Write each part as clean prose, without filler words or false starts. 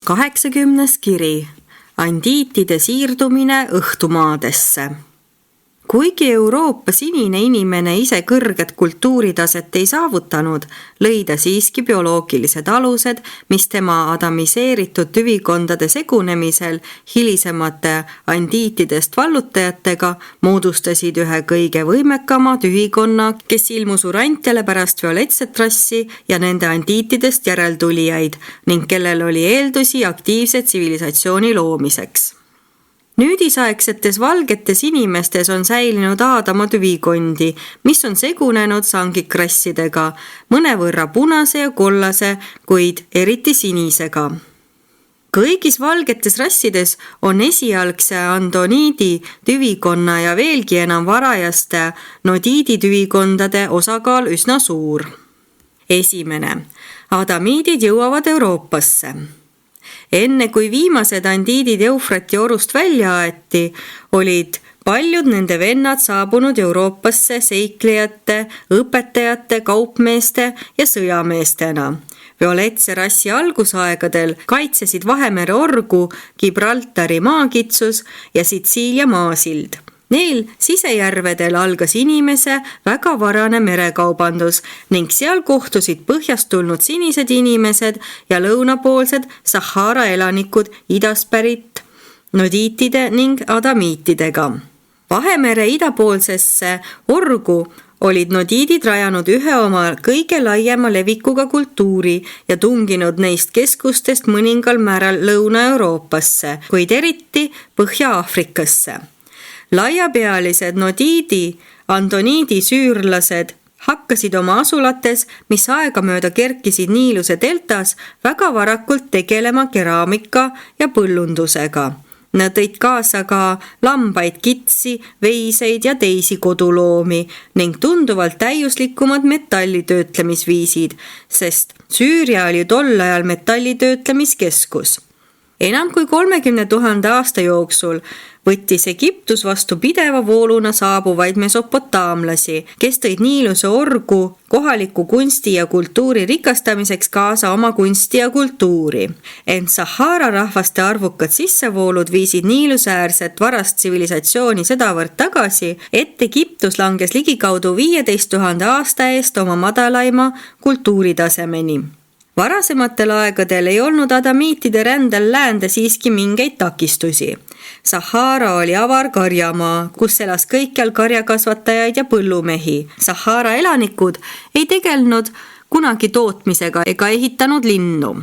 80. kiri. Andiitide siirdumine õhtumaadesse. Kuigi Euroopa sinine inimene ise kõrget kultuuritaset ei saavutanud, lõi ta siiski bioloogilised alused, mis tema adamiseeritud tüvikondade segunemisel hilisemate andiitidest vallutajatega moodustasid ühe kõige võimekama tüvikonna, kes ilmus urantiale pärast violetset rassi ja nende andiitidest järeltulijaid ning kellel oli eeldusi aktiivse tsivilisatsiooni loomiseks. Nüüdisaegsetes valgetes inimestes on säilinud Aadama tüvikondi, mis on segunenud sangikrassidega, mõnevõrra punase ja kollase, kuid eriti sinisega. Kõigis valgetes rassides on esialgse andoniidi tüvikonna ja veelgi enam varajaste nodiidi tüvikondade osakaal üsna suur. Esimene. Adamiidid jõuavad Euroopasse. Enne kui viimased andiidid Eufrati orust välja aeti, olid paljud nende vennad saabunud Euroopasse seiklejate, õpetajate, kaupmeeste ja sõjameestena. Violetse rassi algusaegadel kaitsesid Vahemere orgu Gibraltari maakitsus ja Sitsiilia maasild. Neil sisejärvedel algas inimese väga varane merekaubandus ning seal kohtusid põhjast tulnud sinised inimesed ja lõunapoolsed Sahara elanikud idast pärit nodiitide ning adamiitidega. Vahemere idapoolsesse orgu olid nodiidid rajanud ühe oma kõige laiema levikuga kultuuri ja tunginud neist keskustest mõningal määral Lõuna-Euroopasse, kuid eriti Põhja-Aafrikasse. Laiapealised nodiidi, andoniidi süürlased hakkasid oma asulates, mis aegamööda kerkisid Niiluse deltas, väga varakult tegelema keraamika ja põllundusega. Nad tõid kaasa ka lambaid, kitsi, veiseid ja teisi koduloomi ning tunduvalt täiuslikumad metallitöötlemisviisid, sest Süüria oli tol ajal metallitöötlemiskeskus. Enam kui 30 000 aasta jooksul võttis Egiptus vastu pideva vooluna saabuvaid mesopotaamlasi, kes tõid Niiluse orgu kohaliku kunsti ja kultuuri rikastamiseks kaasa oma kunsti ja kultuuri. Ent Sahara rahvaste arvukad sissevoolud viisid Niiluse äärset varast tsivilisatsiooni sedavõrd tagasi, et Egiptus langes ligikaudu 15 000 aasta eest oma madalaima kultuuritasemeni. Varasematel aegadel ei olnud adamiitide rändel läände siiski mingeid takistusi. Sahara oli avar karjamaa, kus elas kõikjal karjakasvatajaid ja põllumehi. Sahara elanikud ei tegelnud kunagi tootmisega ega ehitanud linnu.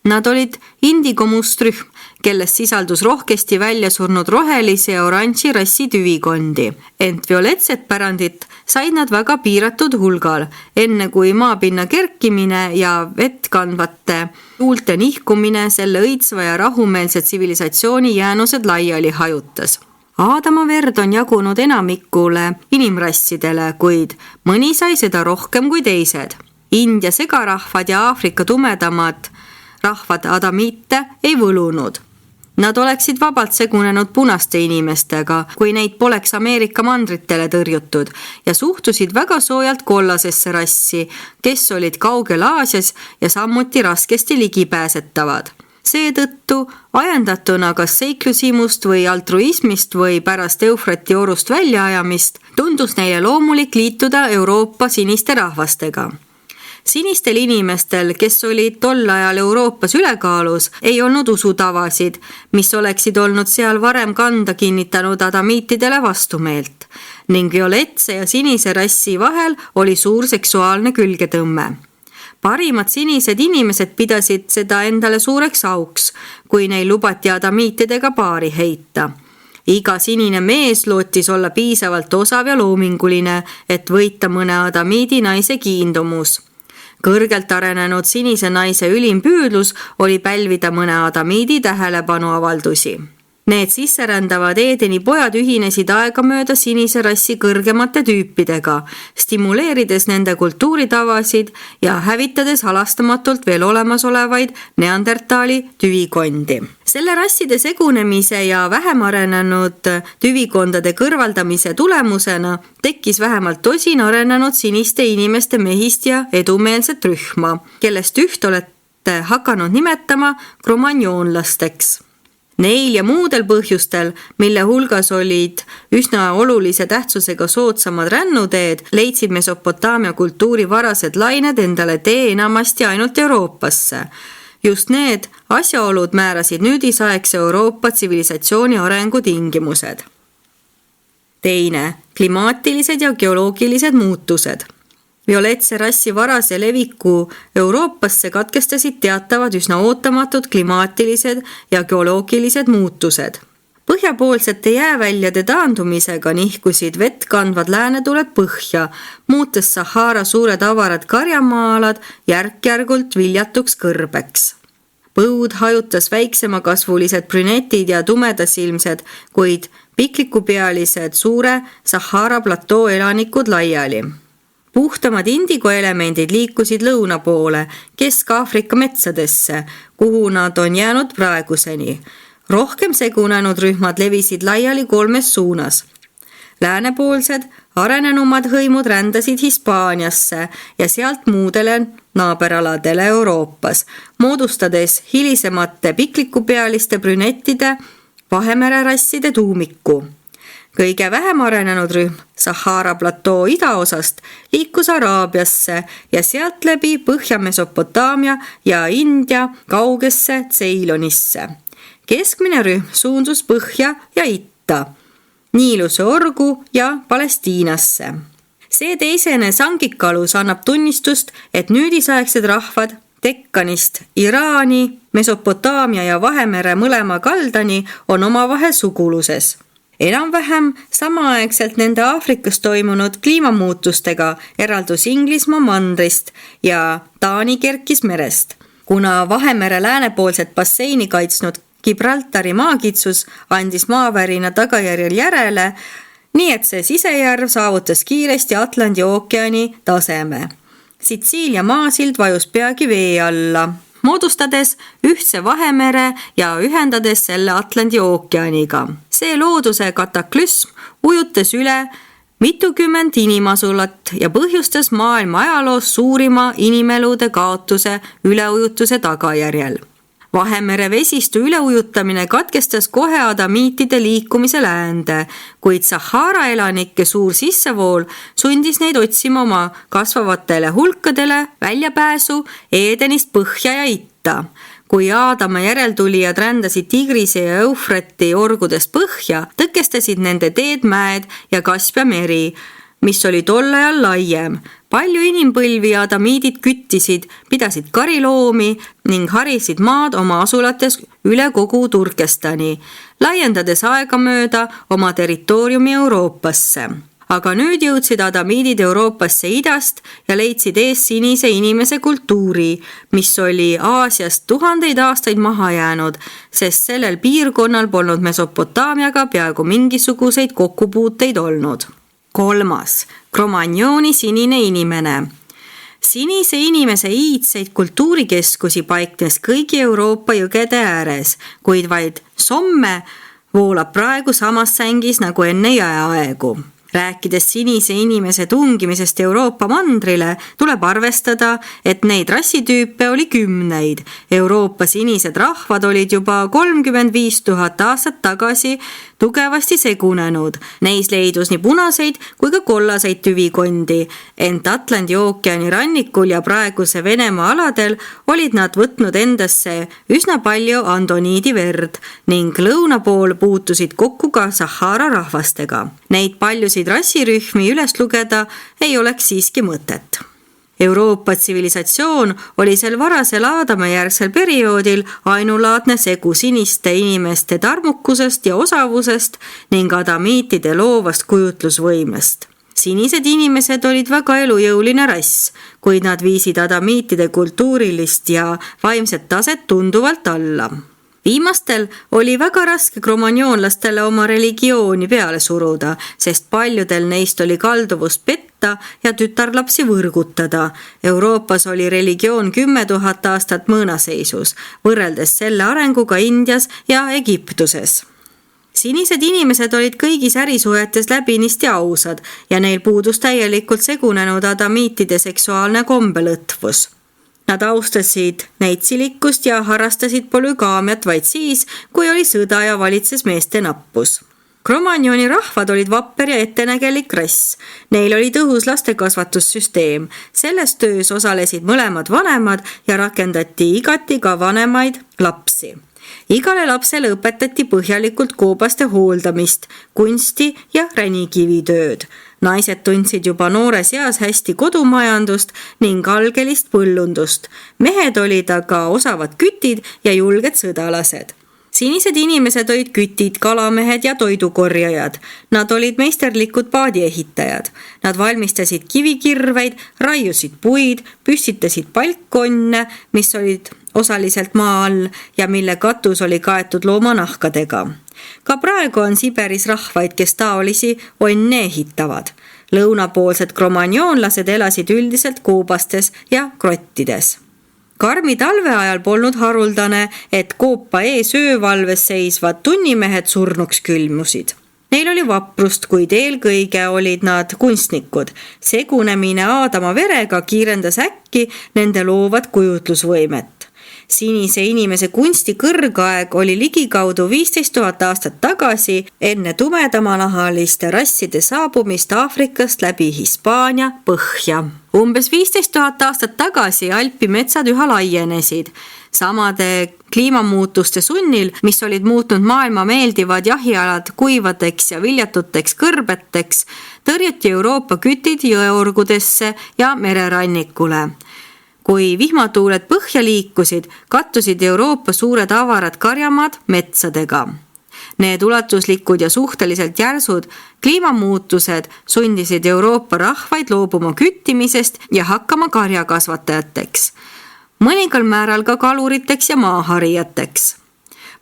Nad olid indigo mustrühm, kellest sisaldus rohkesti välja surnud rohelise ja oranži rassi tüvikondi. Ent violetset pärandit said nad väga piiratud hulgal, enne kui maapinna kerkimine ja vett kandvate tuulte nihkumine selle õitsva ja rahumeelse tsivilisatsiooni jäänused laiali hajutas. Aadama verd on jagunud enamikule inimrassidele, kuid mõni sai seda rohkem kui teised. India segarahvad ja Aafrika tumedamad rahvad adamiite ei võlunud. Nad oleksid vabalt segunenud punaste inimestega, kui neid poleks Ameerika mandritele tõrjutud ja suhtusid väga soojalt kollasesse rassi, kes olid kaugel Aasias ja samuti raskesti ligipääsetavad. Seetõttu ajendatuna kas seiklusimust või altruismist või pärast Eufrati orust väljaajamist tundus neile loomulik liituda Euroopa siniste rahvastega. Sinistel inimestel, kes olid tol ajal Euroopas ülekaalus, ei olnud usutavasid, mis oleksid olnud seal varem kanda kinnitanud adamiitidele vastumeelt, ning violetse ja sinise rassi vahel oli suur seksuaalne külgetõmme. Parimad sinised inimesed pidasid seda endale suureks auks, kui neil lubati adamiitidega paari heita. Iga sinine mees lootis olla piisavalt osav ja loominguline, et võita mõne adamiidi naise kiindumus. Kõrgelt arenenud sinise naise ülim püüdlus oli pälvida mõne adamiidi tähelepanuavaldusi. Need sisserändavad Eedeni pojad ühinesid aegamööda sinise rassi kõrgemate tüüpidega, stimuleerides nende kultuuritavasid ja hävitades halastamatult veel olemasolevaid neandertaali tüvikondi. Selle rasside segunemise ja vähem arenenud tüvikondade kõrvaldamise tulemusena tekkis vähemalt tosin arenenud siniste inimeste mehist ja edumeelset rühma, kellest üht adamiite hakanud nimetama kromanjoonlasteks. Neil ja muudel põhjustel, mille hulgas olid üsna olulise tähtsusega soodsamad rännuteed, leidsid Mesopotaamia kultuuri varased lained endale tee enamasti ainult Euroopasse. Just need asjaolud määrasid nüüdisaegse Euroopa tsivilisatsiooni arengu tingimused. Teine, klimaatilised ja geoloogilised muutused. Violetse rassi varase leviku Euroopasse katkestasid teatavad üsna ootamatud klimaatilised ja geoloogilised muutused. Põhjapoolsete jääväljade taandumisega nihkusid vett kandvad läänetuled põhja, muutes Sahara suured avarad karjamaalad järk-järgult viljatuks kõrbeks. Põud hajutas väiksemakasvulised brünetid ja tumedasilmsed, kuid piklikupealised suure Sahara platoo elanikud laiali. Puhtamad indigoelemendid liikusid lõuna poole, Kesk-Aafrika metsadesse, kuhu nad on jäänud praeguseni. Rohkem segunenud rühmad levisid laiali 3 suunas. Läänepoolsed, arenenumad hõimud rändasid Hispaaniasse ja sealt muudele naaberaladele Euroopas, moodustades hilisemate piklikupealiste brünettide Vahemere rasside tuumiku. Kõige vähem arenenud rühm Sahara platoo idaosast liikus Araabiasse ja sealt läbi Põhja-Mesopotaamia ja India kaugesse Ceylonisse. Keskmine rühm suundus põhja ja itta, Niiluse orgu ja Palestiinasse. See teisene sangikalus annab tunnistust, et nüüdisaegsed rahvad Dekkanist Iraani, Mesopotaamia ja Vahemere mõlema kaldani on omavahel suguluses. Enam-vähem samaaegselt nende Aafrikas toimunud kliimamuutustega eraldus Inglismaa mandrist ja Taani kerkis merest. Kuna Vahemere läänepoolset basseini kaitsnud Gibraltari maakitsus andis maavärina tagajärjel järele, nii et see sisejärv saavutas kiiresti Atlandi ookeani taseme. Sitsiilia maasild vajus peagi vee alla, moodustades ühtse Vahemere ja ühendades selle Atlandi ookeaniga. See looduse kataklüsm ujutas üle mitukümmend inimasulat ja põhjustas maailma ajaloos suurima inimelude kaotuse üleujutuse tagajärjel. Vahemere vesistu üleujutamine katkestas kohe adamiitide liikumise läände, kuid Sahara elanike suur sissevool sundis neid otsima oma kasvavatele hulkadele väljapääsu Eedenist põhja ja itta. Kui Aadama järeltulijad rändasid Tigrise ja Eufrati orgudest põhja, tõkestasid nende teed mäed ja Kaspia meri, mis oli tol ajal laiem. Palju inimpõlvi ja adamiidid küttisid, pidasid kariloomi ning harisid maad oma asulates üle kogu Turkestani, laiendades aegamööda oma territooriumi Euroopasse. Aga nüüd jõudsid adamiidid Euroopasse idast ja leidsid ees sinise inimese kultuuri, mis oli Aasiast tuhandeid aastaid maha jäänud, sest sellel piirkonnal polnud Mesopotaamiaga peaaegu mingisuguseid kokkupuuteid olnud. 3. Kromanjooni sinine inimene. Sinise inimese iidseid kultuurikeskusi paiknes kõigi Euroopa jõgede ääres, kuid vaid Somme voolab praegu samas sängis nagu enne jääaegu. Rääkides sinise inimese tungimisest Euroopa mandrile, tuleb arvestada, et neid rassitüüpe oli 10. Euroopa sinised rahvad olid juba 35 000 aastat tagasi tugevasti segunenud. Neis leidus nii punaseid kui ka kollaseid tüvikondi, ent Atlandi ookeani rannikul ja praeguse Venemaa aladel olid nad võtnud endasse üsna palju andoniidi verd ning lõuna pool puutusid kokku ka Sahara rahvastega. Neid paljusid rassirühmi üles lugeda ei oleks siiski mõtet. Euroopa tsivilisatsioon oli sel varasel Aadama-järgsel perioodil ainulaadne segu siniste inimeste tarmukusest ja osavusest ning adamiitide loovast kujutlusvõimest. Sinised inimesed olid väga elujõuline rass, kuid nad viisid adamiitide kultuurilist ja vaimset taset tunduvalt alla. Viimastel oli väga raske kromanjoonlastele oma religiooni peale suruda, sest paljudel neist oli kalduvust petta ja tütarlapsi võrgutada. Euroopas oli religioon 10 000 aastat mõõnaseisus, võrreldes selle arenguga Indias ja Egiptuses. Sinised inimesed olid kõigis ärisuhetes läbinisti ausad ja neil puudus täielikult segunenud adamiitide seksuaalne kombelõtvus. Nad austasid neitsilikkust ja harrastasid polügaamiat vaid siis, kui oli sõda ja valitses meeste nappus. Cro-Magnoni rahvad olid vapper ja ettenägelik rass. Neil oli tõhus lastekasvatussüsteem. Selles töös osalesid mõlemad vanemad ja rakendati igati ka vanemaid lapsi. Igale lapsele õpetati põhjalikult koobaste hooldamist, kunsti ja ränikivitööd. Naised tundsid juba noores eas hästi kodumajandust ning algelist põllundust. Mehed olid aga osavad kütid ja julged sõdalased. Sinised inimesed olid kütid, kalamehed ja toidukorjajad. Nad olid meisterlikud paadiehitajad. Nad valmistasid kivikirveid, raiusid puid, püstitasid palkkonne, mis olid osaliselt maa all ja mille katus oli kaetud loomanahkadega. Ka praegu on Siberis rahvaid, kes taolisi onne ehitavad. Lõunapoolsed cromagnoonlased elasid üldiselt koobastes ja krottides. Karmi talve ajal polnud haruldane, et Koopa ees öövalves seisvad tunnimehed surnuks külmusid. Neil oli vaprust, kuid eelkõige olid nad kunstnikud. Segunemine Aadama verega kiirendas äkki nende loovat kujutlusvõimet. Sinise inimese kunsti kõrgaeg oli ligikaudu 15 000 aastat tagasi enne tumedamanahaliste rasside saabumist Aafrikast läbi Hispaania põhja. Umbes 15 000 aastat tagasi Alpi metsad üha laienesid. Samade kliimamuutuste sunnil, mis olid muutnud maailma meeldivad jahialad kuivadeks ja viljatuteks kõrbeteks, tõrjuti Euroopa kütid jõeorgudesse ja mererannikule. Kui vihmatuuled põhja liikusid, kattusid Euroopa suured avarad karjamaad metsadega. Need ulatuslikud ja suhteliselt järsud kliimamuutused sundisid Euroopa rahvaid loobuma küttimisest ja hakkama karjakasvatajateks. Mõningal määral ka kaluriteks ja maaharijateks.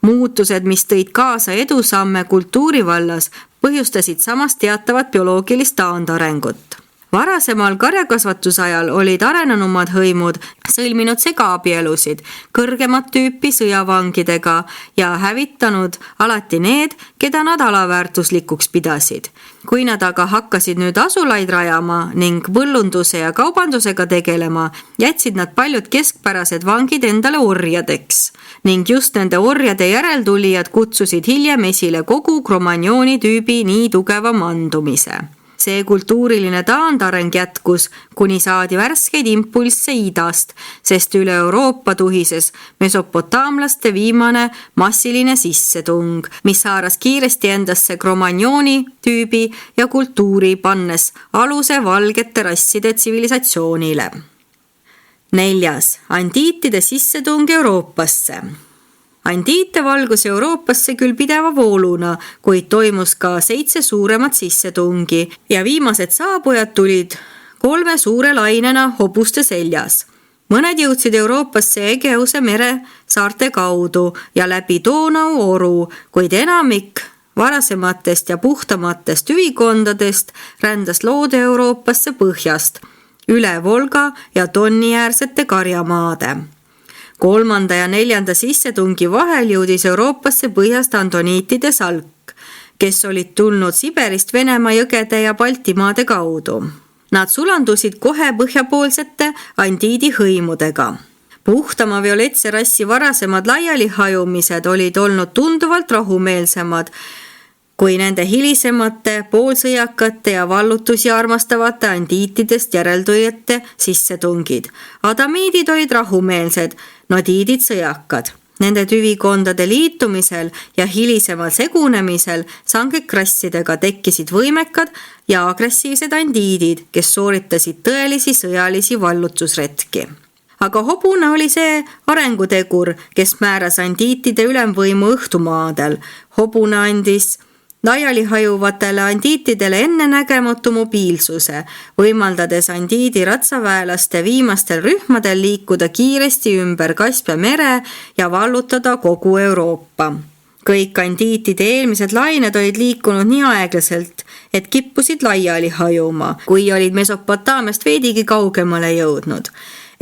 Muutused, mis tõid kaasa edusamme kultuuri vallas, põhjustasid samas teatavat bioloogilist taandarengut. Varasemal karjakasvatusajal olid arenenumad hõimud sõlminud segaabielusid kõrgemat tüüpi sõjavangidega ja hävitanud alati need, keda nad alaväärtuslikuks pidasid. Kui nad aga hakkasid nüüd asulaid rajama ning põllunduse ja kaubandusega tegelema, jätsid nad paljud keskpärased vangid endale orjadeks. Ning just nende orjade järeltulijad kutsusid hiljem esile kogu Cro-Magnoni tüübi nii tugeva mandumise. See kultuuriline taandareng jätkus, kuni saadi värskeid impulsse idast, sest üle Euroopa tuhises mesopotaamlaste viimane massiline sissetung, mis haaras kiiresti endasse Cro-Magnoni tüübi ja kultuuri, pannes aluse valgete rasside tsivilisatsioonile. 4. Andiitide sissetung Euroopasse. Andiite valgus Euroopasse küll pideva vooluna, kuid toimus ka 7 suuremat sissetungi ja viimased saabujad tulid 3 suure lainena hobuste seljas. Mõned jõudsid Euroopasse Egeuse mere saarte kaudu ja läbi Donau oru, kuid enamik varasematest ja puhtamatest üvikondadest rändas loode Euroopasse põhjast, üle Volga ja Doniäärsete karjamaade. 3. ja 4. sissetungi vahel jõudis Euroopasse põhjast andoniitide salk, kes olid tulnud Siberist Venemaa jõgede ja Baltimaade kaudu. Nad sulandusid kohe põhjapoolsete andiidi hõimudega. Puhtama violetse rassi varasemad laialihajumised olid olnud tunduvalt rahumeelsemad kui nende hilisemate, poolsõjakate ja vallutusi armastavate andiitidest järeltulijate sissetungid. Adamiidid olid rahumeelsed, nodiidid sõjakad. Nende tüvikondade liitumisel ja hilisemal segunemisel sangekrassidega tekkisid võimekad ja agressiivsed andiidid, kes sooritasid tõelisi sõjalisi vallutusretki. Aga hobune oli see arengutegur, kes määras andiitide ülemvõimu õhtumaadel. Hobune andis laialihajuvatele andiitidele ennenägematu mobiilsuse, võimaldades andiidi ratsaväelaste viimastel rühmadel liikuda kiiresti ümber Kaspia mere ja vallutada kogu Euroopa. Kõik andiitide eelmised lained olid liikunud nii aeglaselt, et kippusid laiali hajuma, kui olid Mesopotaamiast veidigi kaugemale jõudnud.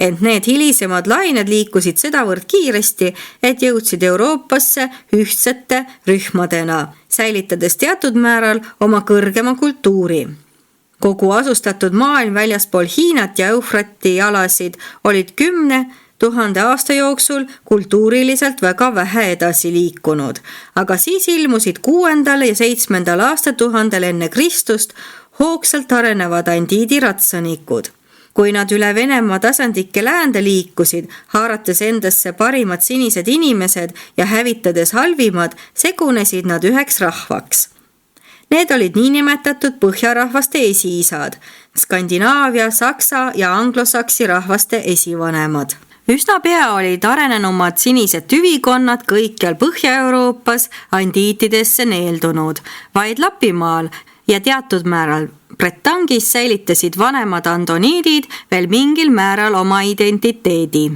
Ent need hilisemad lained liikusid sedavõrd kiiresti, et jõudsid Euroopasse ühtsete rühmadena, säilitades teatud määral oma kõrgema kultuuri. Kogu asustatud maailm väljaspool Hiinat ja Eufrati alasid olid 10 000 aasta jooksul kultuuriliselt väga vähe edasi liikunud, aga siis ilmusid 6. ja 7. aastatuhandel enne Kristust hoogsalt arenevad andiidi ratsanikud. Kui nad üle Venemaa tasandike läände liikusid, haarates endasse parimad sinised inimesed ja hävitades halvimad, segunesid nad üheks rahvaks. Need olid niinimetatud põhjarahvaste esiisad, Skandinaavia, saksa ja anglosaksi rahvaste esivanemad. Üsna pea olid arenenumad sinised tüvikonnad kõikjal Põhja-Euroopas andiitidesse neeldunud, vaid Lapimaal ja teatud määral Bretangis säilitasid vanemad andoniidid veel mingil määral oma identiteedi.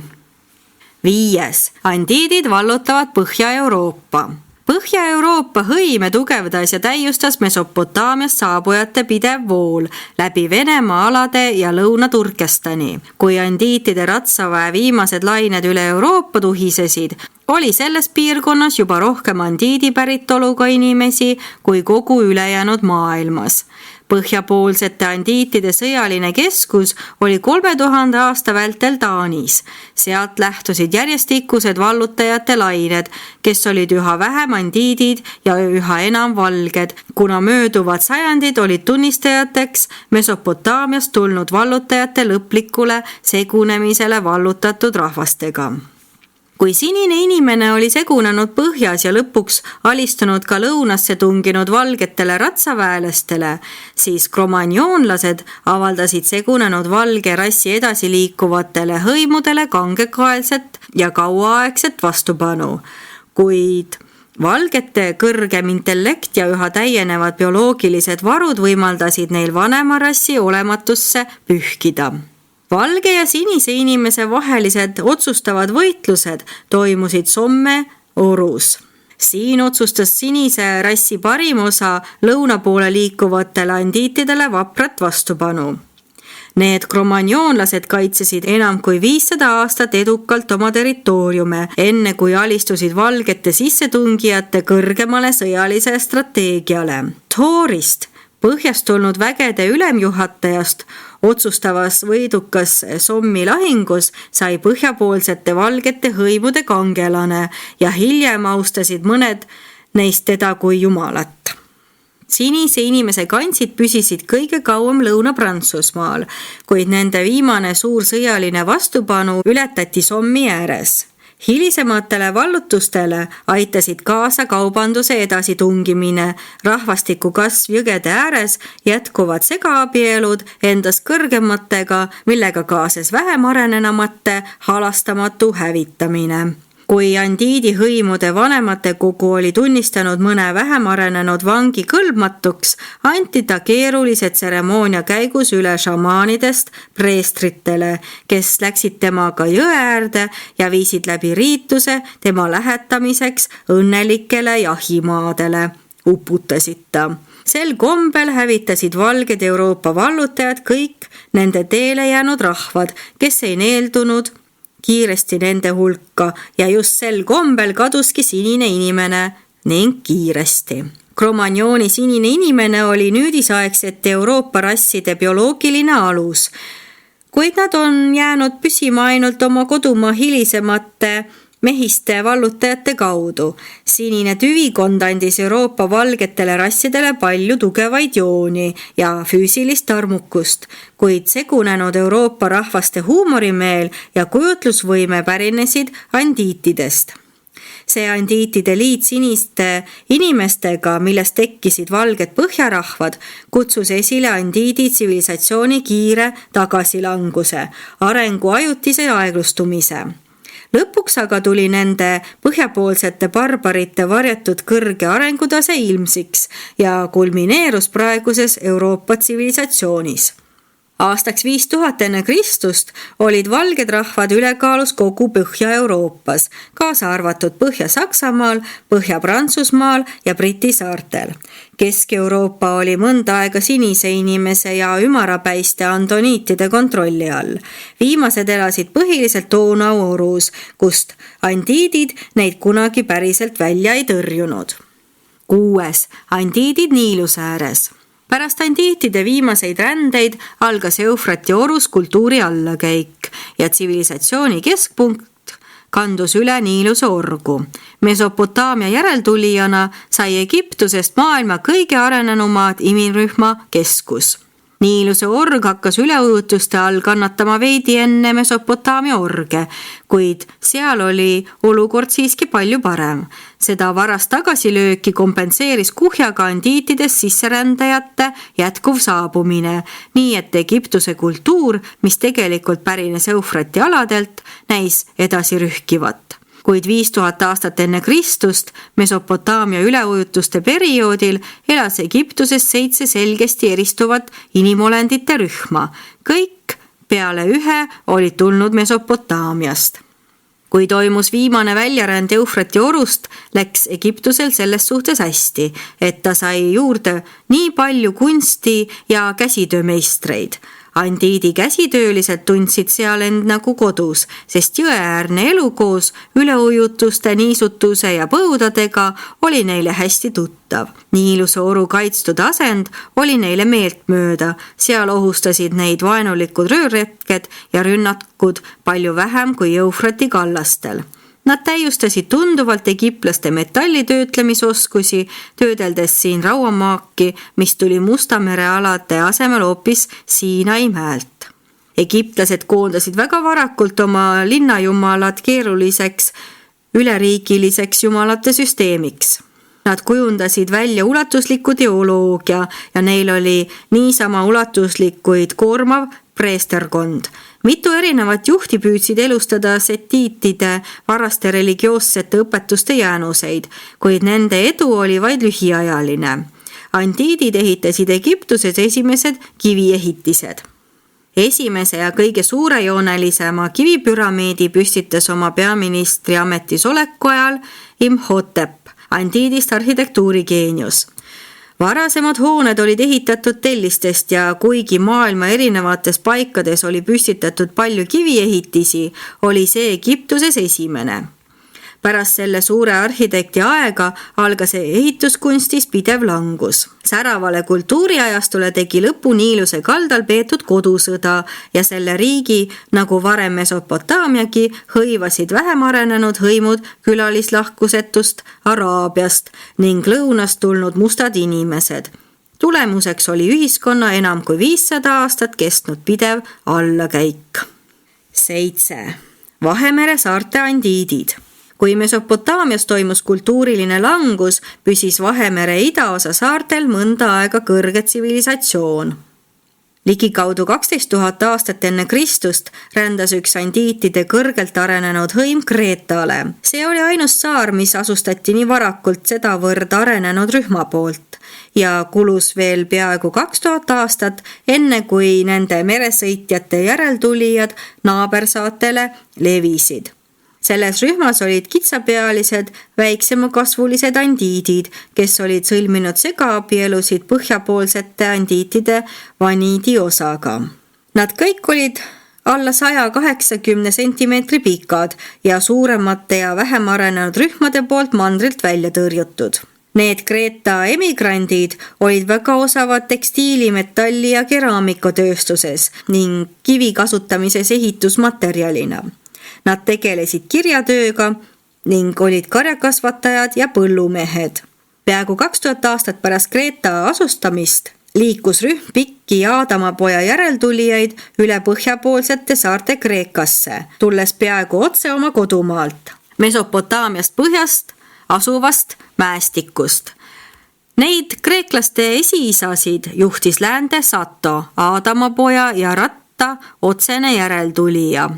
5. Andiidid vallutavad Põhja-Euroopa. Põhja-Euroopa hõime tugevdas ja täiustas Mesopotaamiast saabujate pidev vool läbi Venemaa alade ja Lõuna-Turkestani. Kui andiitide ratsaväe viimased lained üle Euroopa tuhisesid, oli selles piirkonnas juba rohkem andiidi päritoluga inimesi kui kogu ülejäänud maailmas. Põhjapoolsete andiitide sõjaline keskus oli 3000 aasta vältel Taanis. Sealt lähtusid järjestikused vallutajate lained, kes olid üha vähem andiidid ja üha enam valged, kuna mööduvad sajandid olid tunnistajateks Mesopotaamiast tulnud vallutajate lõplikule segunemisele vallutatud rahvastega. Kui sinine inimene oli segunenud põhjas ja lõpuks alistunud ka lõunasse tunginud valgetele ratsaväelastele, siis kromagnoonlased avaldasid segunenud valge rassi edasi liikuvatele hõimudele kangekaelset ja kauaaegset vastupanu. Kuid valgete kõrgem intellekt ja üha täienevad bioloogilised varud võimaldasid neil vanema rassi olematusse pühkida. Valge ja sinise inimese vahelised otsustavad võitlused toimusid Somme orus. Siin otsustas sinise rassi parim osa lõuna poole liikuvatele andiitidele vaprat vastupanu. Need kromagnoonlased kaitsesid enam kui 500 aastat edukalt oma territooriume, enne kui alistusid valgete sissetungijate kõrgemale sõjalise strateegiale. Thorist, põhjast tulnud vägede ülemjuhatajast, otsustavas võidukas Sommi lahingus sai põhjapoolsete valgete hõimude kangelane ja hiljem austasid mõned neist teda kui jumalat. Sinise inimese kantsid püsisid kõige kauem Lõuna-Prantsusmaal, kuid nende viimane suur sõjaline vastupanu ületati Sommi ääres. Hilisematele vallutustele aitasid kaasa kaubanduse edasitungimine, rahvastiku kasv jõgede ääres, jätkuvad segaabielud endast kõrgematega, millega kaasas vähem arenenamate halastamatu hävitamine. Kui andiidi hõimude vanemate kogu oli tunnistanud mõne vähem arenenud vangi kõlbmatuks, anti ta keerulise tseremoonia käigus üle šamaanidest preestritele, kes läksid temaga jõe äärde ja viisid läbi riituse tema lähetamiseks õnnelikele jahimaadele. Uputasid ta. Sel kombel hävitasid valged Euroopa vallutajad kõik nende teele jäänud rahvad, kes ei neeldunud kiiresti nende hulka ja just sel kombel kaduski sinine inimene ning kiiresti. Kromagnooni sinine inimene oli nüüdisaegsete Euroopa rasside bioloogiline alus, kuid nad on jäänud püsima ainult oma kodumaa hilisemate mehiste vallutajate kaudu. Sinine tüvikond andis Euroopa valgetele rassidele palju tugevaid jooni ja füüsilist armukust, kuid segunenud Euroopa rahvaste huumorimeel ja kujutlusvõime pärinesid andiitidest. See andiitide liit siniste inimestega, millest tekkisid valged põhjarahvad, kutsus esile andiidi tsivilisatsiooni kiire tagasilanguse, arengu ajutise aeglustumise. Lõpuks aga tuli nende põhjapoolsete barbarite varjatud kõrge arengutase ilmsiks ja kulmineerus praeguses Euroopa tsivilisatsioonis. Aastaks 5000 enne Kristust olid valged rahvad ülekaalus kogu Põhja-Euroopas, kaasa arvatud Põhja-Saksamaal, Põhja-Prantsusmaal ja Briti saartel. Kesk-Euroopa oli mõnda aega sinise inimese ja ümarapäiste andoniitide kontrolli all. Viimased elasid põhiliselt Donau orus, kust andiidid neid kunagi päriselt välja ei tõrjunud. 6. Andiidid Niiluse ääres. Pärast andiitide viimaseid rändeid algas Eufrati orus kultuuri allakäik ja tsivilisatsiooni keskpunkt kandus üle Niiluse orgu. Mesopotaamia järeltulijana sai Egiptusest maailma kõige arenenumaad imirühma keskus. Niiluse org hakkas üleujutuste all kannatama veidi enne Mesopotaamia orge, kuid seal oli olukord siiski palju parem. Seda varast tagasilööki kompenseeris kuhjaga andiitides sisserändajate jätkuv saabumine, nii et Egiptuse kultuur, mis tegelikult pärines Eufrati aladelt, näis edasi rühkivat. Kuid 5000 aastat enne Kristust Mesopotaamia üleujutuste perioodil elas Egiptuses 7 selgesti eristuvat inimolendite rühma. Kõik peale ühe olid tulnud Mesopotaamiast. Kui toimus viimane väljaränd Eufrati orust, läks Egiptusel selles suhtes hästi, et ta sai juurde nii palju kunsti ja käsitöömeistreid. Andiidi käsitöölised tundsid seal end nagu kodus, sest jõeäärne elu koos üleujutuste, niisutuse ja põudadega oli neile hästi tuttav. Niiluse oru kaitstud asend oli neile meeltmööda, seal ohustasid neid vaenulikud röörretked ja rünnakud palju vähem kui Eufrati kallastel. Nad täiustasid tunduvalt egiptlaste metallitöötlemisoskusi, töödeldes siin rauamaaki, mis tuli Musta mere alade asemel hoopis Siinai mäelt. Egiptlased koondasid väga varakult oma linnajumalad keeruliseks üleriigiliseks jumalate süsteemiks. Nad kujundasid välja ulatusliku teoloogia ja neil oli niisama ulatuslik kuid koormav preesterkond. Mitu erinevat juhti püüdsid elustada setiitide varaste religioossete õpetuste jäänuseid, kuid nende edu oli vaid lühiajaline. Andiidid ehitasid Egiptuses esimesed kiviehitised. Esimese ja kõige suurejoonelisema kivipüramiidi püstitas oma peaministri ametis oleku ajal Imhotep, andiidist arhitektuurigeenius. Varasemad hooned olid ehitatud tellistest ja kuigi maailma erinevates paikades oli püstitatud palju kiviehitisi, oli see Egiptuses esimene. Pärast selle suure arhitekti aega algas ehituskunstis pidev langus. Säravale kultuuriajastule tegi lõpu Niiluse kaldal peetud kodusõda ja selle riigi, nagu varem Mesopotaamiagi, hõivasid vähem arenenud hõimud külalislahkusetust Araabiast ning lõunast tulnud mustad inimesed. Tulemuseks oli ühiskonna enam kui 500 aastat kestnud pidev allakäik. 7. Vahemere saarte andiidid. Kui Mesopotaamias toimus kultuuriline langus, püsis Vahemere idaosa saartel mõnda aega kõrge tsivilisatsioon. Ligikaudu 12 000 aastat enne Kristust rändas üks andiitide kõrgelt arenenud hõim Kreetale. See oli ainus saar, mis asustati nii varakult sedavõrd arenenud rühma poolt ja kulus veel peaaegu 2000 aastat, enne kui nende meresõitjate järeltulijad naabersaatele levisid. Selles rühmas olid kitsapealised, väiksemakasvulised andiidid, kes olid sõlminud segaabielusid põhjapoolsete andiitide vaniidi osaga. Nad kõik olid alla 180 sentimeetri pikad ja suuremate ja vähem arenenud rühmade poolt mandrilt välja tõrjutud. Need Kreeta emigrandid olid väga osavad tekstiili, metalli ja keraamikatööstuses ning kivi kasutamises ehitusmaterjalina. Nad tegelesid kirjatööga ning olid karjakasvatajad ja põllumehed. Peaaegu 2000 aastat pärast Kreeta asustamist liikus rühm pikki Aadamapoja järeltulijaid üle põhjapoolsete saarte Kreekasse, tulles peaaegu otse oma kodumaalt, Mesopotaamiast põhjast asuvast mäestikust. Neid kreeklaste esiisasid juhtis läände Sato, Aadamapoja ja Ratta otsene järeltulija.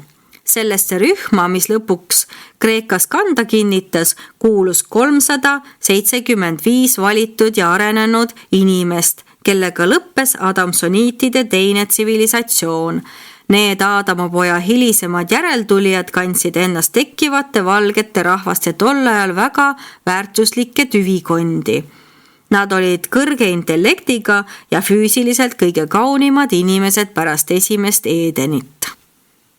Sellesse rühma, mis lõpuks Kreekas kanda kinnitas, kuulus 375 valitud ja arenenud inimest, kellega lõppes adamsoniitide teine tsivilisatsioon. Need Aadamapoja hilisemad järeltulijad kandsid ennast tekkivate valgete rahvaste tollajal väga väärtuslikke tüvikondi. Nad olid kõrge intellektiga ja füüsiliselt kõige kaunimad inimesed pärast esimest Edenit.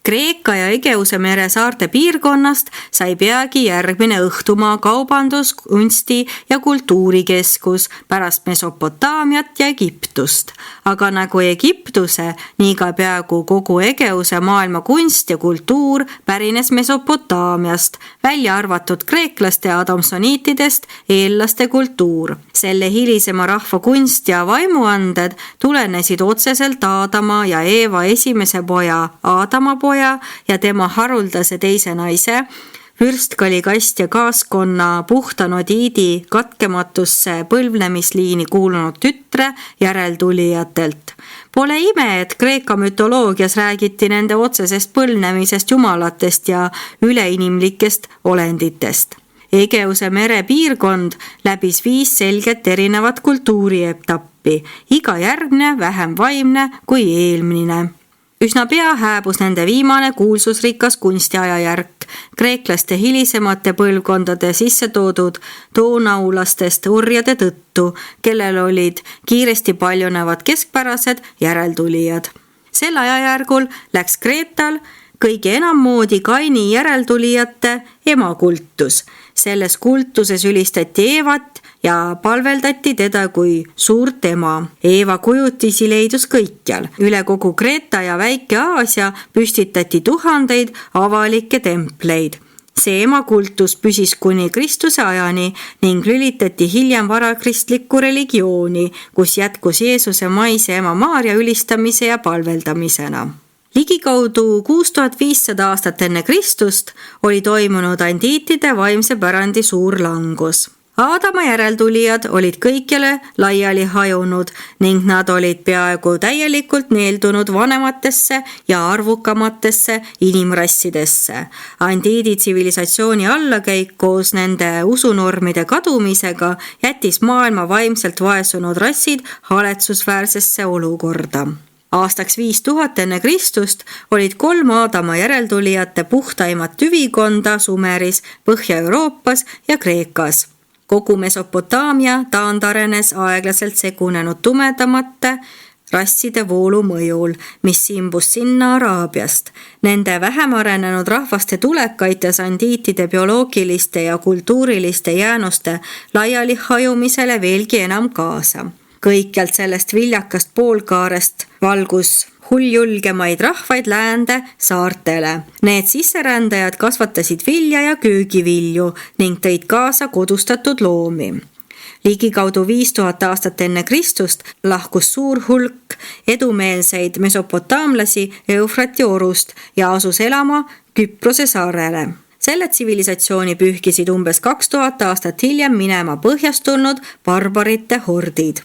Kreeka ja Egeuse mere saarte piirkonnast sai peagi järgmine õhtumaa kaubandus-, kunsti- ja kultuurikeskus pärast Mesopotaamiat ja Egiptust. Aga nagu Egiptuse, nii ka peaaegu kogu Egeuse maailma kunst ja kultuur pärines Mesopotaamiast, välja arvatud kreeklaste ja adamsoniitidest eellaste kultuur. Selle hilisema rahva kunst ja vaimuanded tulenesid otseselt Aadama ja Eeva esimese poja Aadama poja ja tema haruldase teise naise, vürstkalikast ja kaaskonna puhta nodiidi katkematusse põlvnemisliini kuulunud tütre järeltulijatelt. Pole ime, et Kreeka mütoloogias räägiti nende otsesest põlvnemisest jumalatest ja üleinimlikest olenditest. Egeuse mere piirkond läbis 5 selget erinevat kultuurietappi, iga järgne vähem vaimne kui eelmine. Üsna pea hääbus nende viimane kuulsusrikas kunstiajajärk, kreeklaste hilisemate põlvkondade sisse toodud toonaulastest orjade tõttu, kellel olid kiiresti paljunevad keskpärased järeltulijad. Sel ajajärgul läks Kreetal kõige enam moodi Kaini järeltulijate emakultus. Selles kultuses ülistati Eevat ja palveldati teda kui suurt ema. Eeva kujutisi leidus kõikjal. Üle kogu Kreeta ja Väike-Aasia püstitati tuhandeid avalikke templeid. See emakultus püsis kuni Kristuse ajani ning lülitati hiljem varakristlikku religiooni, kus jätkus Jeesuse maise ema Maaria ülistamise ja palveldamisena. Ligikaudu 6500 aastat enne Kristust oli toimunud andiitide vaimse pärandi suur langus. Aadama järeltulijad olid kõikjale laiali hajunud ning nad olid peaaegu täielikult neeldunud vanematesse ja arvukamatesse inimrassidesse. Andiidi tsivilisatsiooni allakäik koos nende usunormide kadumisega jättis maailma vaimselt vaesunud rassid haletsusväärsesse olukorda. Aastaks 5000 enne Kristust olid 3 Aadama järeltulijate puhtaimat tüvikonda Sumeris, Põhja-Euroopas ja Kreekas. Kogu Mesopotaamia taandarenes aeglaselt segunenud tumedamate rasside voolu mõjul, mis simbus sinna Araabiast. Nende vähem arenenud rahvaste tulek aitas andiitide bioloogiliste ja kultuuriliste jäänuste laiali hajumisele veelgi enam kaasa. Kõikjalt sellest viljakast poolkaarest valgus hulljulgemaid rahvaid läände saartele. Need sisserändajad kasvatasid vilja ja köögivilju ning tõid kaasa kodustatud loomi. Ligikaudu 5000 aastat enne Kristust lahkus suur hulk edumeelseid mesopotaamlasi Eufrati orust ja asus elama Küprose saarele. Selle tsivilisatsiooni pühkisid umbes 2000 aastat hiljem minema põhjast tulnud barbarite hordid.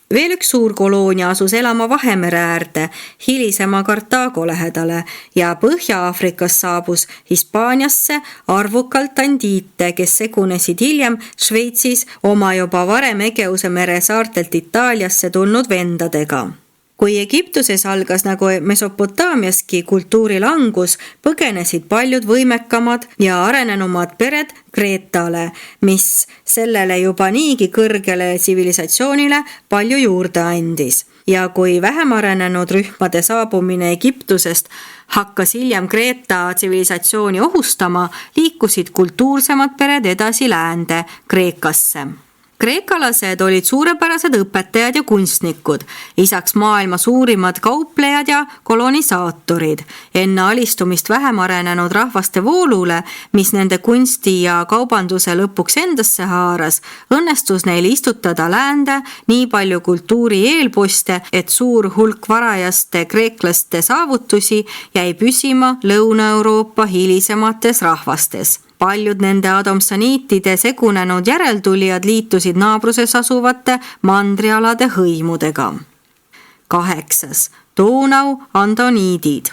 Veel üks suur koloonia asus elama Vahemere äärde, hilisema Kartaago lähedale ja Põhja-Aafrikas saabus Hispaaniasse arvukalt andiite, kes segunesid hiljem Šveitsis oma juba varem Egeuse mere saartelt Itaaliasse tulnud vendadega. Kui Egiptuses algas nagu Mesopotaamiaski kultuuri langus, põgenesid paljud võimekamad ja arenenumad pered Kreetale, mis sellele juba niigi kõrgele tsivilisatsioonile palju juurde andis. Ja kui vähem arenenud rühmade saabumine Egiptusest hakkas hiljem Kreeta tsivilisatsiooni ohustama, liikusid kultuursemad pered edasi läände Kreekasse. Kreekalased olid suurepärased õpetajad ja kunstnikud, lisaks maailma suurimad kauplejad ja kolonisaatorid. Enne alistumist vähem arenenud rahvaste voolule, mis nende kunsti ja kaubanduse lõpuks endasse haaras, õnnestus neil istutada läände nii palju kultuuri eelposte, et suur hulk varajaste kreeklaste saavutusi jäi püsima Lõuna-Euroopa hilisemates rahvastes. Paljud nende adamsaniitide segunenud järeltulijad liitusid naabruses asuvate mandrialade hõimudega. 8. Donau andoniidid.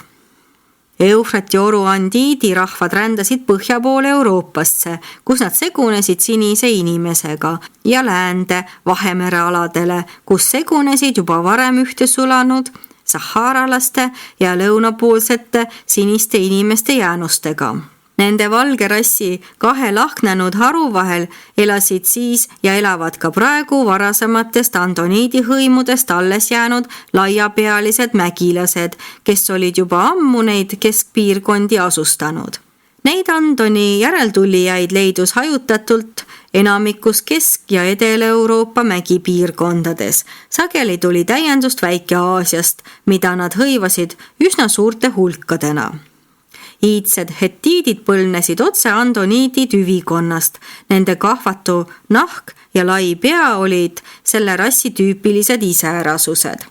Eufrati oru andiidi rahvad rändasid põhja poole Euroopasse, kus nad segunesid sinise inimesega ja läände Vahemere aladele, kus segunesid juba varem ühte sulanud saharalaste ja lõunapoolsete siniste inimeste jäänustega. Nende valge rassi kahe lahknenud haru vahel elasid siis ja elavad ka praegu varasematest andoniidi hõimudest alles jäänud laiapealised mägilased, kes olid juba ammu neid keskpiirkondi asustanud. Neid Antoni järeltulijaid leidus hajutatult enamikus Kesk- ja Edel-Euroopa mägipiirkondades. Sageli tuli täiendust Väike-Aasiast, mida nad hõivasid üsna suurte hulkadena. Iidsed hetiidid põlvnesid otse andoniidi tüvikonnast. Nende kahvatu nahk ja lai pea olid selle rassi tüüpilised iseärasused.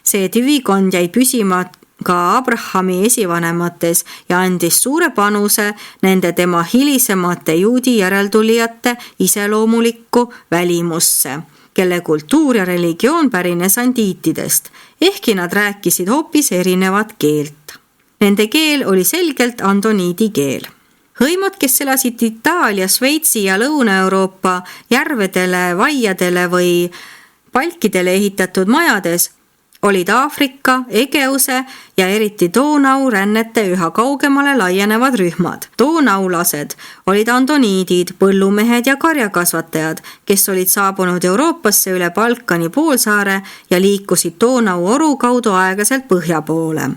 See tüvikond jäi püsima ka Abrahami esivanemates ja andis suure panuse nende tema hilisemate juudi järeltulijate iseloomulikku välimusse, kelle kultuur ja religioon pärines andiitidest, ehkki nad rääkisid hoopis erinevat keelt. Nende keel oli selgelt andoniidi keel. Hõimud, kes elasid Itaalia, Šveitsi ja Lõuna-Euroopa järvedele, vaiadele või palkidele ehitatud majades, olid Aafrika, Egeuse ja eriti Donau rännete üha kaugemale laienevad rühmad. Donaulased olid andoniidid, põllumehed ja karjakasvatajad, kes olid saabunud Euroopasse üle Balkani poolsaare ja liikusid Donau oru kaudu aeglaselt põhja poole.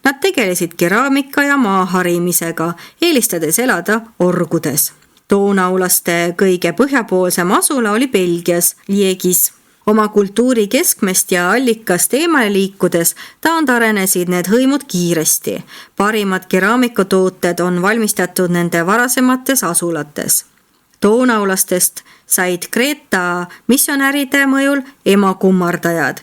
Nad tegelesid keraamika ja maaharimisega, eelistades elada orgudes. Donaulaste kõige põhjapoolsem asula oli Belgias, Liegis. Oma kultuuri keskmest ja allikast eemale liikudes taandarenesid need hõimud kiiresti. Parimad keraamikatooted on valmistatud nende varasemates asulates. Donaulastest said Kreeta missionäride mõjul emakummardajad.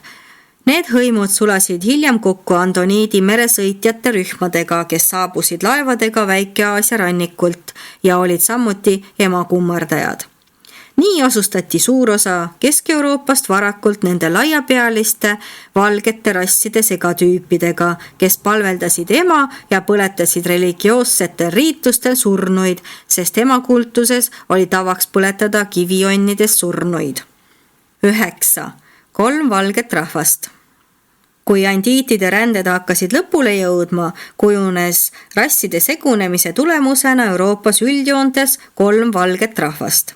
Need hõimud sulasid hiljem kokku andoniidi meresõitjate rühmadega, kes saabusid laevadega Väike-Aasia rannikult ja olid samuti emakummardajad. Nii asustati suur osa Kesk-Euroopast varakult nende laiapealiste valgete rasside segatüüpidega, kes palveldasid ema ja põletasid religioossetel riitustel surnuid, sest emakultuses oli tavaks põletada kivionnidest surnuid. 9. 3 valget rahvast. Kui andiitide ränded hakkasid lõpule jõudma, kujunes rasside segunemise tulemusena Euroopas üldjoontes 3 valget rahvast.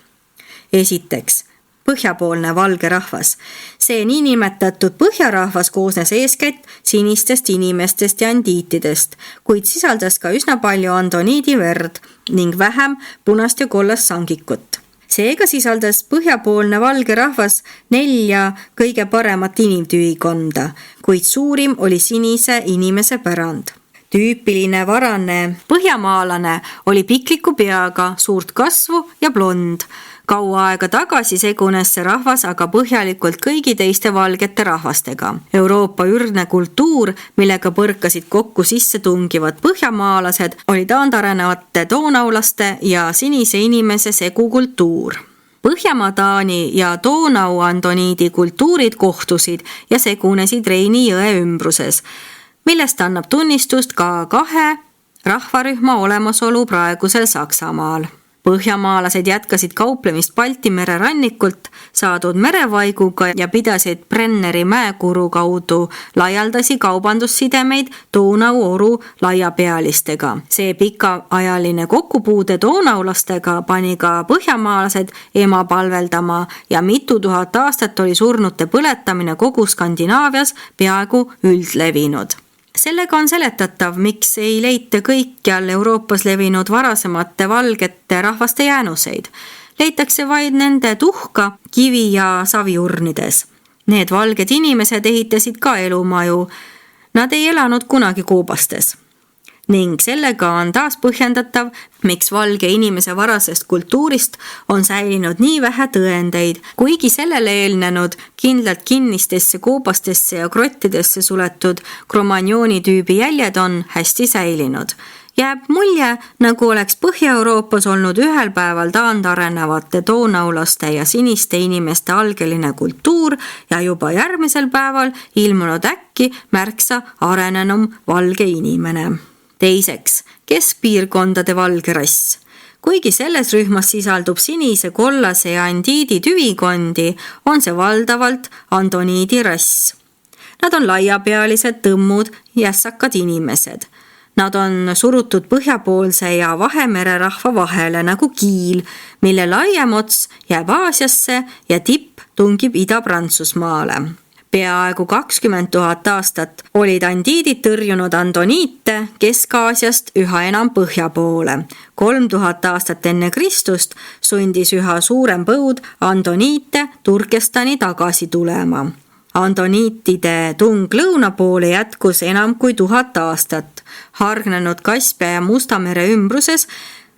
Esiteks, põhjapoolne valge rahvas. See niinimetatud põhjarahvas koosnes eeskätt sinistest inimestest ja andiitidest, kuid sisaldas ka üsna palju andoniidi verd ning vähem punast ja kollast sangikut. Seega sisaldas põhjapoolne valge rahvas 4 kõige paremat inimtüvikonda, kuid suurim oli sinise inimese pärand. Tüüpiline varane põhjamaalane oli pikliku peaga, suurt kasvu ja blond. Kaua aega tagasi segunes see rahvas aga põhjalikult kõigi teiste valgete rahvastega. Euroopa ürgne kultuur, millega põrkasid kokku sisse tungivad põhjamaalased, oli taandarenevate donaulaste ja sinise inimese segukultuur. Põhjamaa Taani ja Donau andoniidi kultuurid kohtusid ja segunesid Reini jõe ümbruses, millest annab tunnistust ka 2 rahvarühma olemasolu praegusel Saksamaal. Põhjamaalased jätkasid kauplemist Balti mere rannikult saadud merevaiguga ja pidasid Brenneri mäekuru kaudu laialdasi kaubandussidemeid Donau oru laiapealistega. See pikaajaline kokkupuude donaulastega pani ka põhjamaalased ema palveldama ja mitu tuhat aastat oli surnute põletamine kogu Skandinaavias peaaegu üldlevinud. Sellega on seletatav, miks ei leita kõikjal Euroopas levinud varasemate valgete rahvaste jäänuseid. Leitakse vaid nende tuhka, kivi- ja saviurnides. Need valged inimesed ehitasid ka elumaju. Nad ei elanud kunagi koobastes. Ning sellega on taas põhjendatav, miks valge inimese varasest kultuurist on säilinud nii vähe tõendeid, kuigi sellele eelnenud kindlalt kinnistesse, koobastesse ja grottidesse suletud Cro-Magnoни tüübi jäljed on hästi säilinud. Jääb mulje, nagu oleks Põhja-Euroopas olnud ühel päeval taandarenevate donaulaste ja siniste inimeste algeline kultuur ja juba järgmisel päeval ilmunud äkki märksa arenenum valge inimene. Teiseks, keskpiirkondade valge rass. Kuigi selles rühmas sisaldub sinise, kollase ja andiidi tüvikondi, on see valdavalt andoniidi rass. Nad on laiapealised, tõmmud, jässakad inimesed. Nad on surutud põhjapoolse ja Vahemere rahva vahele nagu kiil, mille laiem ots jääb Aasiasse ja tipp tungib Ida-Prantsusmaale. Peaaegu 20 000 aastat olid andiidid tõrjunud andoniite Kesk-Aasiast üha enam põhja poole. 3000 aastat enne Kristust sundis üha suurem põud andoniite Turkestani tagasi tulema. Andoniitide tung lõuna poole jätkus enam kui 1000 aastat. Hargnenud Kaspia ja Musta mere ümbruses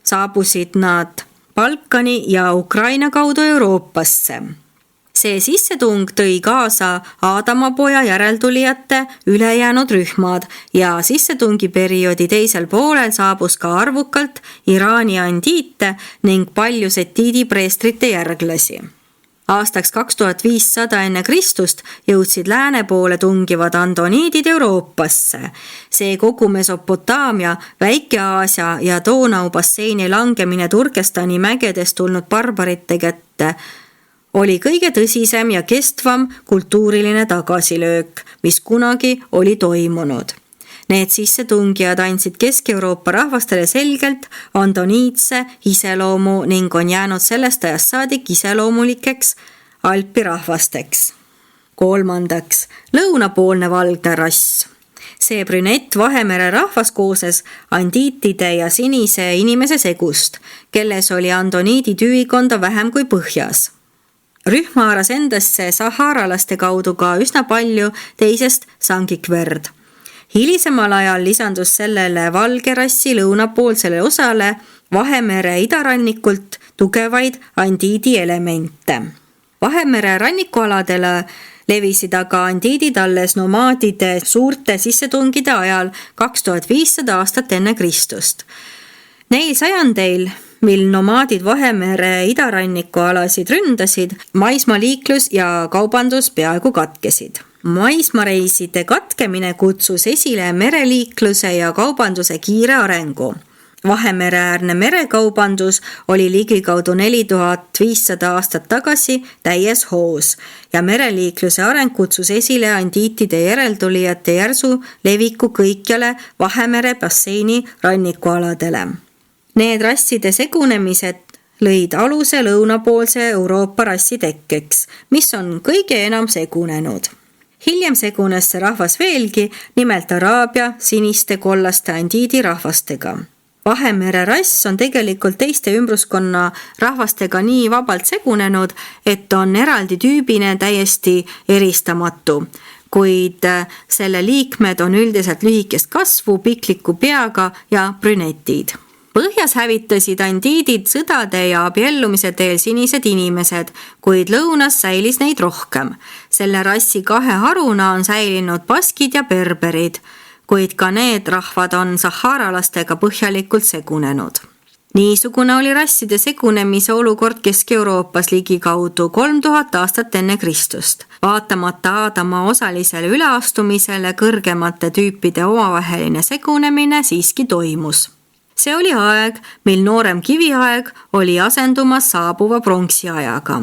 saabusid nad Balkani ja Ukraina kaudu Euroopasse. See sissetung tõi kaasa Aadamapoja järeltulijate ülejäänud rühmad ja sissetungiperioodi teisel poolel saabus ka arvukalt Iraani andiite ning palju setiidi preestrite järglasi. Aastaks 2500 enne Kristust jõudsid lääne poole tungivad andoniidid Euroopasse. See kogu Mesopotaamia, Väike-Aasia ja Donau basseini langemine Turkestani mägedest tulnud barbarite kätte oli kõige tõsisem ja kestvam kultuuriline tagasilöök, mis kunagi oli toimunud. Need sissetungijad andsid Kesk-Euroopa rahvastele selgelt andoniitse iseloomu ning on jäänud sellest ajast saadik iseloomulikeks Alpi rahvasteks. 3. Lõunapoolne valgne rass. See brünett Vahemere rahvas koosnes andiitide ja sinise inimese segust, kelles oli andoniidi tüvikonda vähem kui põhjas. Rühm haaras endasse saharalaste kaudu ka üsna palju teisest sangikverd. Hilisemal ajal lisandus sellele valge rassi lõunapoolsele osale Vahemere idarannikult tugevaid andiidi elemente. Vahemere rannikualadele levisid aga andiidid alles nomaadide suurte sissetungide ajal 2500 aastat enne Kristust. Neil sajandeil, mil nomaadid Vahemere idarannikualasid ründasid, maismaaliiklus ja kaubandus peaaegu katkesid. Maismareiside katkemine kutsus esile mereliikluse ja kaubanduse kiire arengu. Vahemereäärne merekaubandus oli ligikaudu 4500 aastat tagasi täies hoos ja mereliikluse areng kutsus esile andiitide järeltulijate järsu leviku kõikjale Vahemere basseini rannikualadele. Need rasside segunemised lõid aluse lõunapoolse Euroopa rassi tekkeks, mis on kõige enam segunenud. Hiljem segunes see rahvas veelgi, nimelt Araabia siniste kollaste andiidi rahvastega. Vahemere rass on tegelikult teiste ümbruskonna rahvastega nii vabalt segunenud, et on eraldi tüübine täiesti eristamatu, kuid selle liikmed on üldiselt lühikest kasvu, pikliku peaga ja brünetid. Põhjas hävitasid andiidid sõdade ja abiellumise teel sinised inimesed, kuid lõunas säilis neid rohkem. Selle rassi 2 haruna on säilinud baskid ja berberid, kuid ka need rahvad on saharalastega põhjalikult segunenud. Niisugune oli rasside segunemise olukord Kesk-Euroopas ligikaudu 3000 aastat enne Kristust. Vaatamata Aadama osalisele üleastumisele kõrgemate tüüpide omavaheline segunemine siiski toimus. See oli aeg, mil noorem kiviaeg oli asendumas saabuva pronksiajaga.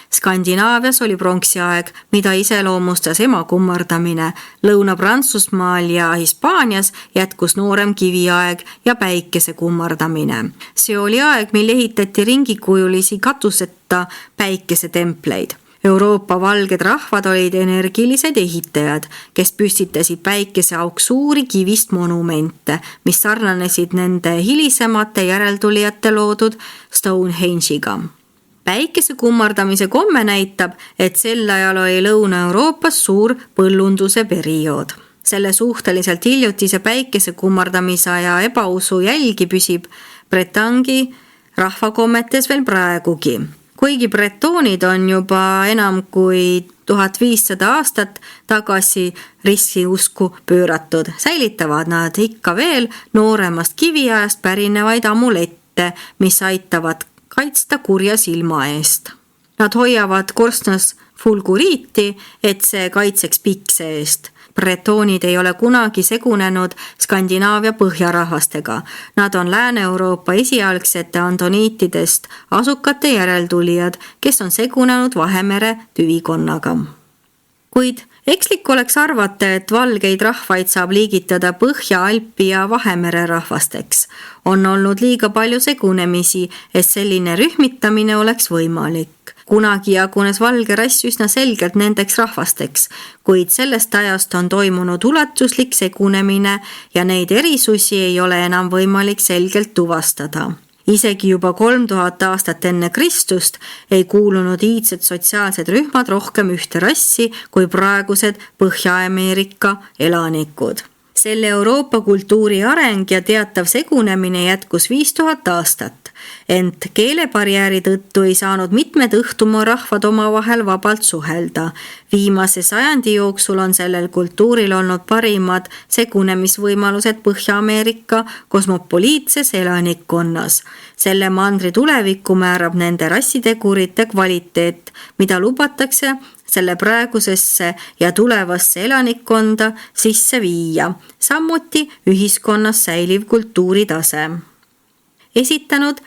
Skandinaavias oli pronksiaeg, mida iseloomustas emakummardamine. Lõuna-Prantsusmaal ja Hispaanias jätkus noorem kiviaeg ja päikese kummardamine. See oli aeg, mil ehitati ringikujulisi katuseta päikesetempleid. Euroopa valged rahvad olid energilised ehitajad, kes püstitasid päikeseauks suuri kivist monumente, mis sarnanesid nende hilisemate järeltulijate loodud Stonehenge'iga. Päikese kummardamise komme näitab, et sel ajal oli Lõuna-Euroopas suur põllunduse periood. Selle suhteliselt hiljutise päikese kummardamise aja ebausu jälgi püsib Bretangi rahvakommetes veel praegugi. Kuigi bretoonid on juba enam kui 1500 aastat tagasi riskiusku pööratud, säilitavad nad ikka veel nooremast kiviajast pärinevaid amulette, mis aitavad kaitsta kurja silma eest. Nad hoiavad korstnas fulguriiti, et see kaitseks pikse eest. Bretoonid ei ole kunagi segunenud Skandinaavia põhjarahvastega. Nad on Lääne-Euroopa esialgsete andoniitidest asukate järeltulijad, kes on segunenud Vahemere tüvikonnaga. Kuid Ekslik oleks arvata, et valgeid rahvaid saab liigitada Põhja-Alpi ja Vahemere rahvasteks. On olnud liiga palju segunemisi, et selline rühmitamine oleks võimalik. Kunagi jagunes valge rass üsna selgelt nendeks rahvasteks, kuid sellest ajast on toimunud ulatuslik segunemine ja neid erisusi ei ole enam võimalik selgelt tuvastada. Isegi juba 3000 aastat enne Kristust ei kuulunud iidsed sotsiaalsed rühmad rohkem ühte rassi kui praegused Põhja-Ameerika elanikud. Selle Euroopa kultuuri areng ja teatav segunemine jätkus 5000 aastat, ent keelebarjääri tõttu ei saanud mitmed õhtumaa rahvad omavahel vabalt suhelda. Viimase sajandi jooksul on sellel kultuuril olnud parimad segunemisvõimalused Põhja-Ameerika kosmopoliitses elanikkonnas. Selle mandri tulevikku määrab nende rassitegurite kvaliteet, mida lubatakse selle praegusesse ja tulevasse elanikkonda sisse viia, samuti ühiskonnas säiliv kultuuritase. Esitanud